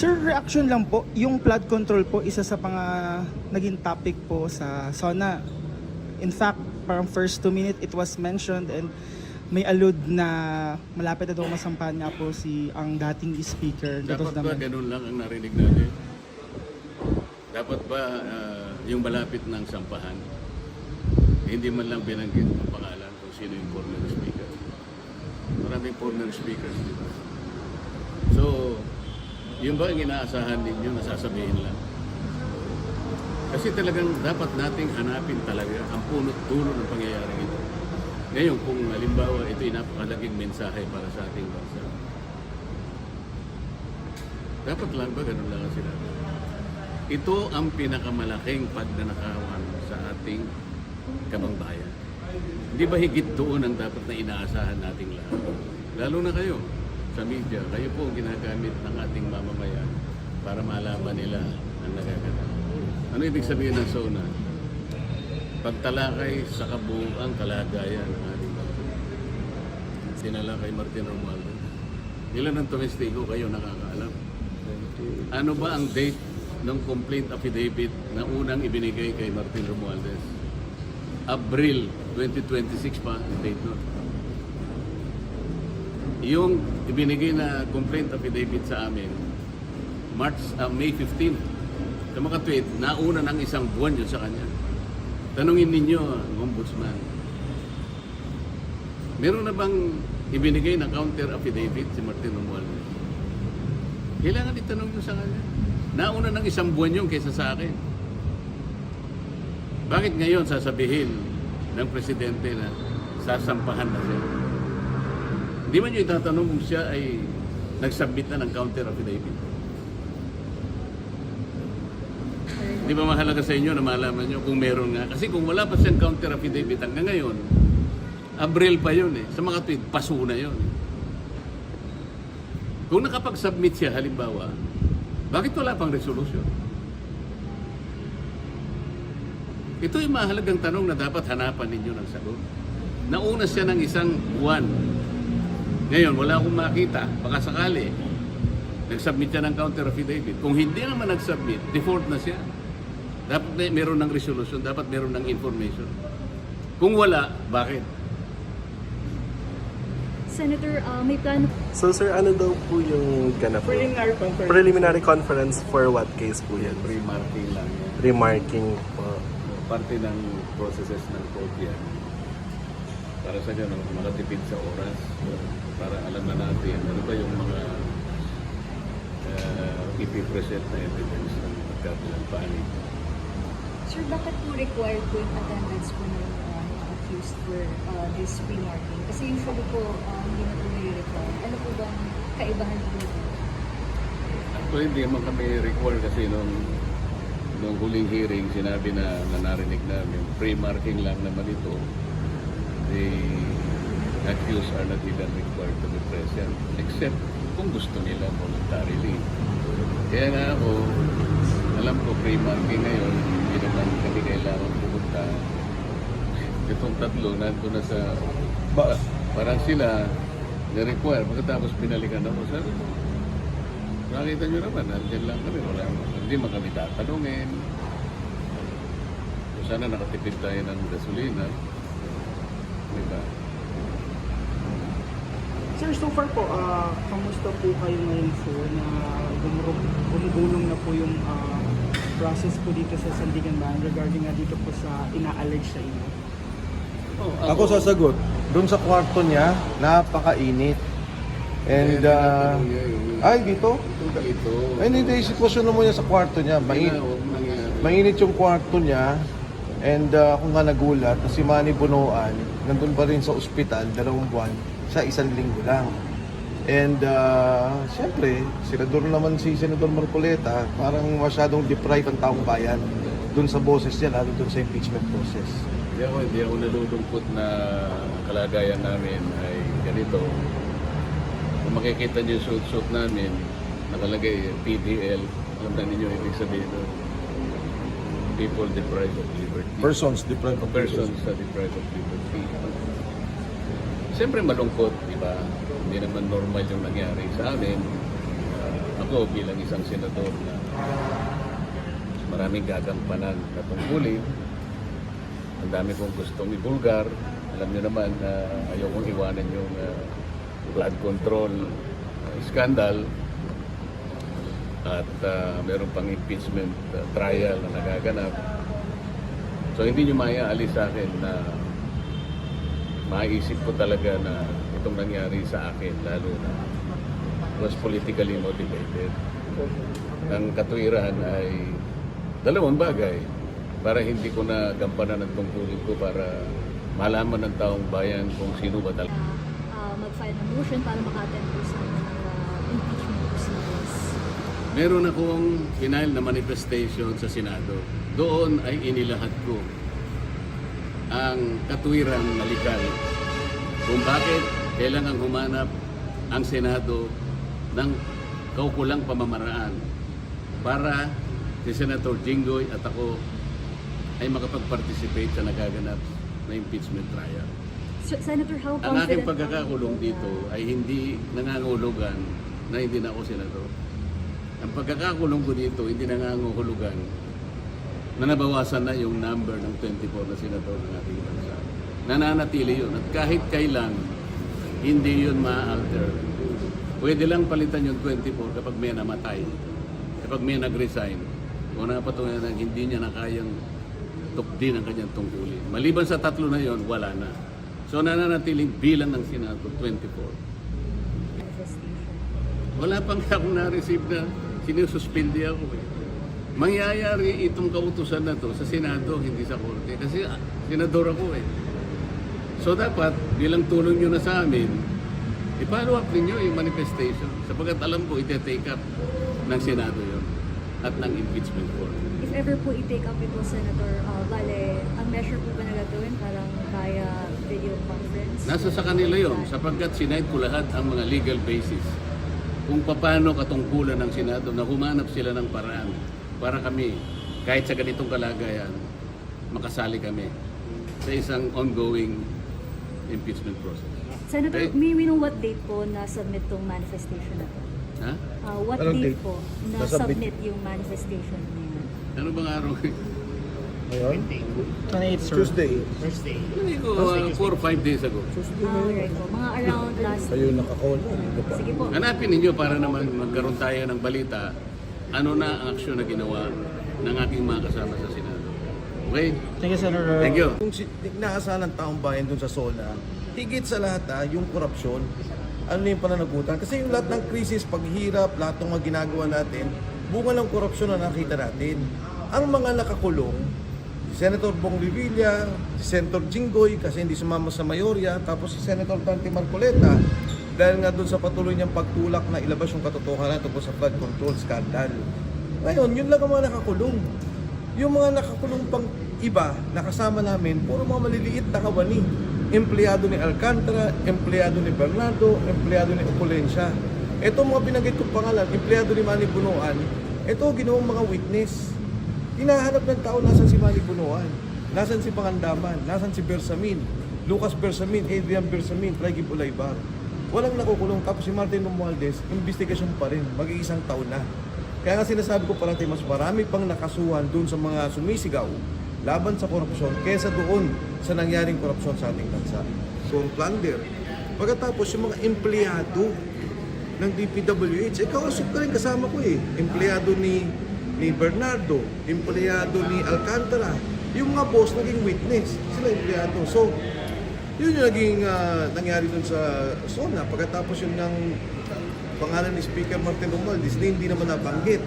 Sir, reaction lang po, yung flood control po, isa sa mga naging topic po sa SONA. In fact, parang first 2 minutes it was mentioned and may allude na malapit na daw masampahan nga po ang dating speaker. Dapat ba ganun lang ang narinig natin? Dapat ba yung malapit ng sampahan, hindi man lang binanggit ang pangalan kung sino yung former speaker? Maraming former speakers, di ba? So, yun ba ang inaasahan ninyo na sasabihin lang? Kasi talagang dapat nating hanapin talaga ang punot dulo ng pangyayaring ito. Ngayon, kung halimbawa ito ay napakalaking mensahe para sa ating bansa, dapat lang ba ganun lang ang sinabi? Ito ang pinakamalaking pagnanakawan sa ating kabangbayan. Hindi ba higit doon ang dapat na inaasahan nating lahat? Lalo na kayo sa media, kayo po ang ginagamit ng ating mamamayan para malaman nila ang nagaganap. Ano ibig sabihin ng SONA? Pagtalakay sa kabuuang kalagayan ng ating bansa. Sinalakay Martin Romualdez. Ilan ang tumestigo kayo nakakaalam? Ano ba ang date ng complaint affidavit na unang ibinigay kay Martin Romualdez? Abril 2026 pa ang date nun. Yung ibinigay na complaint affidavit sa amin, May 15. Sa mga tweet, nauna ng isang buwan yun sa kanya. Tanungin ninyo ang ombudsman. Meron na bang ibinigay na counter affidavit si Martin Romualdez? Kailangan itanong nyo sa kanya. Nauna ng isang buwan yun kaysa sa akin. Bakit ngayon sasabihin ng presidente na sasampahan na siya? Hindi man nyo itatanong kung siya ay nagsubmit na ng counter affidavit. Hindi ba mahalaga sa inyo na malaman nyo kung meron nga? Kasi kung wala pa siyang counter affidavit hanggang ngayon, Abril pa yun eh. Sa mga tweet, paso na yun. Kung nakapag-submit siya, halimbawa, bakit wala pang resolution? Ito ay mahalagang tanong na dapat hanapan ninyo ng sagot. Nauna siya ng isang buwan. Ngayon, wala akong makita. Baka sakali, nag-submit siya ng counter affidavit. Kung hindi naman nag-submit, default na siya. Dapat meron ng resolution, dapat meron ng information. Kung wala, bakit? Senator, may plano. So sir, ano daw po yung ganap? Preliminary conference for what case po yan? Remarking lang yan. Remarking po. Parte ng processes ng court yan. Para sa gano'n, makatipid sa oras. Para alam na natin ano ba yung mga ipipresent na evidence ng magkabilang panig. Sir, bakit po required po yung attendance po ng mga accused for this remarking? Kasi usually po, hindi na po nire-require. Ano po ba ang kaibahan po? Actually, hindi naman kami require kasi nung huling hearing, sinabi na narinig namin, pre-marking lang naman ito. The accused are not even required to be present, except kung gusto nila voluntarily. Kaya nga ako, alam ko pre-marking ngayon, hindi naman kami kailangan pumunta. Itong tatlo, nandun na sa... Parang sila, na-require. Pagkatapos pinalikan ako, sabi ko, nakita nyo naman, nandiyan lang kami. Hindi man kami tatanungin. Sana nakatipid tayo ng gasolina. Diba? Sir, so far po, kamusta po kayo ngayon po na gumugulong na po yung process po dito sa Sandigan Bayan regarding nga dito po sa ina-allege sa inyo? Ako sasagot. Doon sa kwarto niya, napakainit. And, ay, dito? Ito. Ay, hindi. Sitwasyon naman niya sa kwarto niya. Mainit yung kwarto niya. And kung nga nagulat, si Manny Bunuan, nandun pa rin sa ospital, 2 buwan, sa 1 linggo lang. And siyempre, senador naman si Senador Marcoleta, parang masyadong deprive ang taong bayan dun sa boses niya, lalo dun sa impeachment process. Hindi ako nalulungkot na kalagayan namin ay ganito. Kung makikita niyo yung suit namin, nakalagay PDL, alam na ninyo ibig sabihin doon. People deprived of liberty. Persons deprived of Persons deprived of liberty. Siyempre malungkot, di ba? Hindi naman normal yung nangyari sa amin. Ako ko bilang isang senador na maraming gagampanan na tungkulin. Ang dami kong gustong ibulgar. Alam niyo naman na ayaw kong iwanan yung flood control scandal at meron pang impeachment trial na nagaganap. So hindi nyo maaalis sa akin na maisip ko talaga na itong nangyari sa akin lalo na was politically motivated. Ang katuwiran ay dalawang bagay para hindi ko na gampanan ang tungkulin ko para malaman ng taong bayan kung sino ba talaga. Mag-file ng motion para maka-attend po sa impeachment proceedings. Meron akong final na manifestation sa Senado. Doon ay inilahad ko ang katuwiran na likal kung bakit kailangan humanap ang Senado ng kaukulang pamamaraan para si Senator Jinggoy at ako ay makapag-participate sa nagaganap na impeachment trial. So, Senator, how Ang aking confident pagkakakulong dito ay hindi nangangahulugan na hindi na ako senador. Ang pagkakakulong ko dito hindi nangangahulugan na nabawasan na yung number ng 24 na senador ng ating bansa. Nananatili yun at kahit kailan hindi yun ma-alter. Pwede lang palitan yung 24 kapag may namatay, kapag may nag-resign o napatungan na hindi niya na kayang tukdin ang kanyang tungkulin. Maliban sa tatlo na yon, wala na. So nananatiling bilang ng Senado, 24. manifestation? Wala pang akong na-receive na sinususpindi ako eh. Mangyayari itong kautusan na to sa Senado, hindi sa Korte. Kasi senador ako eh. So dapat, bilang tulong nyo na sa amin, i-follow up ninyo yung manifestation. Sapagkat alam ko, ite-take up ng Senado yon at ng impeachment court. If ever po i-take up ito, Senator, bale, ang measure po ba na gagawin parang via video conference? Nasa sa kanila yon sapagkat sinight ko lahat ang mga legal basis kung paano katungkulan ng Senado na humanap sila ng paraan para kami, kahit sa ganitong kalagayan, makasali kami sa isang ongoing impeachment process. Senator, Okay. may we know what date po na-submit tong manifestation na to? Ha? What Anong date date? po Na-submit? na-submit yung manifestation na yun? Ano bang araw? Ngayon? 28, sir. Tuesday. Hindi ko, 4 or 5 days ago. Right po. Mga around last Kayo nakakawal. Sige po. Hanapin ninyo para naman magkaroon tayo ng balita ano na ang aksyon na ginawa ng aking mga kasama sa Senado. Okay? Thank you, Senator. Thank you. Kung inaasahan ng taong bayan dun sa SONA, higit sa lahat yung korupsyon, ano yung pananagutan. Kasi yung lahat ng krisis, paghirap, lahat ng mga ginagawa natin, bunga ng korupsyon na nakita natin. Ang mga nakakulong, si Senator Bong Revilla, si Senator Jinggoy kasi hindi sumama sa mayorya, tapos si Senator Dante Marcoleta dahil nga doon sa patuloy niyang pagtulak na ilabas yung katotohanan tungkol sa flood control scandal. Ngayon, yun lang ang mga nakakulong. Yung mga nakakulong pang iba, nakasama namin, puro mga maliliit na kawani. Empleyado ni Alcantara, empleyado ni Bernardo, empleyado ni Opulencia. Ito mga binanggit kong pangalan, empleyado ni Manny Bunuan, ito ginawang mga witness. Hinahanap ng tao nasan si Manny Bunuan, nasan si Pangandaman, nasan si Bersamin, Lucas Bersamin, Adrian Bersamin, Traigib Ulaybar. Walang nakukulong. Tapos si Martin Romualdez, investigasyon pa rin, mag-iisang taon na. Kaya nga sinasabi ko parati mas marami pang nakasuhan dun sa mga sumisigaw laban sa korupsyon kesa doon sa nangyaring korupsyon sa ating bansa. So, plunder. Pagkatapos yung mga empleyado ng DPWH, kausap ka rin kasama ko eh. Empleyado ni Bernardo, empleyado ni Alcantara. Yung mga boss naging witness, sila empleyado. So, yun yung naging nangyari dun sa SONA. Pagkatapos yun ng pangalan ni Speaker Martin Romualdez, hindi naman nabanggit.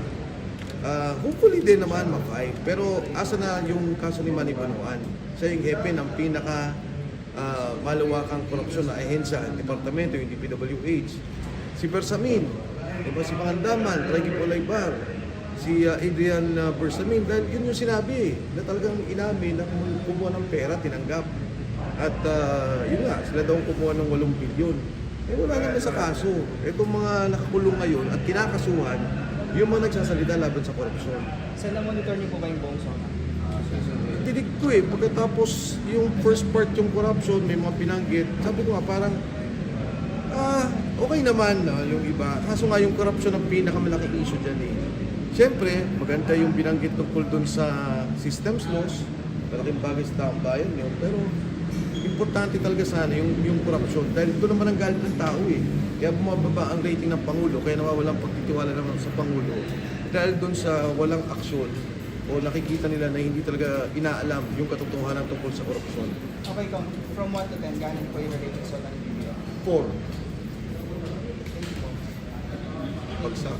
Hopefully din naman ma-fight. Pero asa na yung kaso ni Manny Bunuan? Siya yung hepe ng pinaka malawakang korupsyon na ahensya, departamento, yung DPWH. Si Bersamin, diba, si Pangandaman, Traigib Ulaybar, si Adrian Bersamin, dahil yun yung sinabi na talagang inamin na kumuha ng pera, tinanggap. At yun nga, sila daw kumuha ng 8 bilyon. Eh wala naman sa kaso. Itong mga nakakulong ngayon at kinakasuhan, yung mga nagsasalita laban sa korupsyon. Sir, na-monitor niyo po ba yung buong SONA? Tinig ko eh, pagkatapos yung first part yung corruption, may mga pinanggit, sabi ko nga parang, okay naman yung iba. Kaso nga yung corruption ang pinakamalaking issue dyan eh. Siyempre, maganda yung binanggit tungkol dun sa systems laws. Malaking bagay sa taong bayan yun. Pero importante talaga sana yung corruption. Dahil ito naman ang galit ng tao eh. Kaya bumababa ang rating ng Pangulo. Kaya nawawalang pagtitiwala naman sa Pangulo. Dahil dun sa walang aksyon o nakikita nila na hindi talaga inaalam yung katotohanan tungkol sa korupsyon. Okay, Kong, from 1 to 10, gaano po yung rating sa ng BBM? 4. Bagsak.